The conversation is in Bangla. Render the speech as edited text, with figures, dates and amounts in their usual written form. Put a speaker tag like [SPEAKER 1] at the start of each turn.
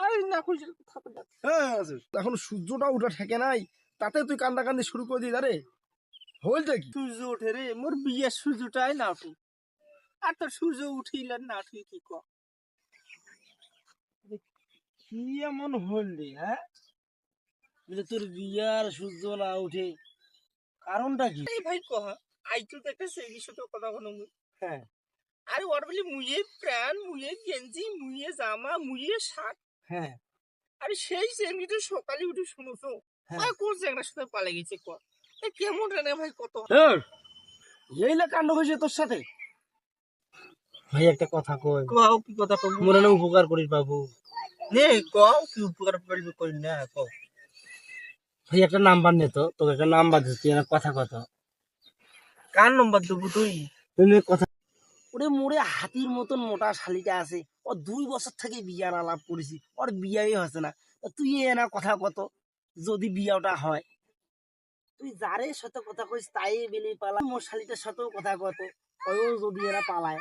[SPEAKER 1] আরে না খুশি থাকো না।
[SPEAKER 2] এখন সূর্যটা উঠা ঠেকে নাই, তাতে তুই কান্দাকান্দি শুরু করে দিই রে। হলটা কি?
[SPEAKER 1] সূর্য ওঠে রে, মোর বিয়ের সূর্যটাই না উঠে। আর তোর সূর্য উঠিল আর না উঠিল কি কর?
[SPEAKER 2] কি এমন হল রে? হ্যাঁ, তোর বিয়ার সূর্য না উঠে কারণটা কি?
[SPEAKER 1] এই ভাই কহ, আই তো একটা সেই বিষয়টা কথা বলো।
[SPEAKER 2] হ্যাঁ
[SPEAKER 1] আরে ওর বলি মুয়ে প্যান্ট, মুয়ে গেঞ্জি, মুয়ে জামা, মুয়ে শার্ট।
[SPEAKER 2] হ্যাঁ
[SPEAKER 1] আরে সেই সেমনি তো সকালে উঠে শুনছো
[SPEAKER 2] হ্যাঁ।
[SPEAKER 1] আর কোন জায়গার সাথে পালে গেছে কর। এ কেমন রে ভাই কত?
[SPEAKER 2] এই না কাণ্ড হয়েছে তোর সাথে। ভাই একটা কথা কই,
[SPEAKER 1] কও কি কথা কব?
[SPEAKER 2] মনে না উপকার করিস বাবু।
[SPEAKER 1] নে কও কি উপকার করবি করি না কও।
[SPEAKER 2] ভাই একটা নাম্বার নে তো, তোকে একটা নাম্বার দিচ্ছি, তুই একটা কথা কথা।
[SPEAKER 1] কার নম্বর দেবো তুই?
[SPEAKER 2] তুমি কথা। ওরে মোরে হাতির মতন মোটা শালিটা আছে, ও 2 বছর থেকে বিয়ার আলাপ করেছি, ওর বিয়াই হচ্ছে না। তা তুই না কথা কত, যদি বিয়াটা হয় তুই যারে সাথে কথা কইস তাই বেলি পালা, মোর শালিটার সাথেও কথা কত, ওও যদি এরা পালায়।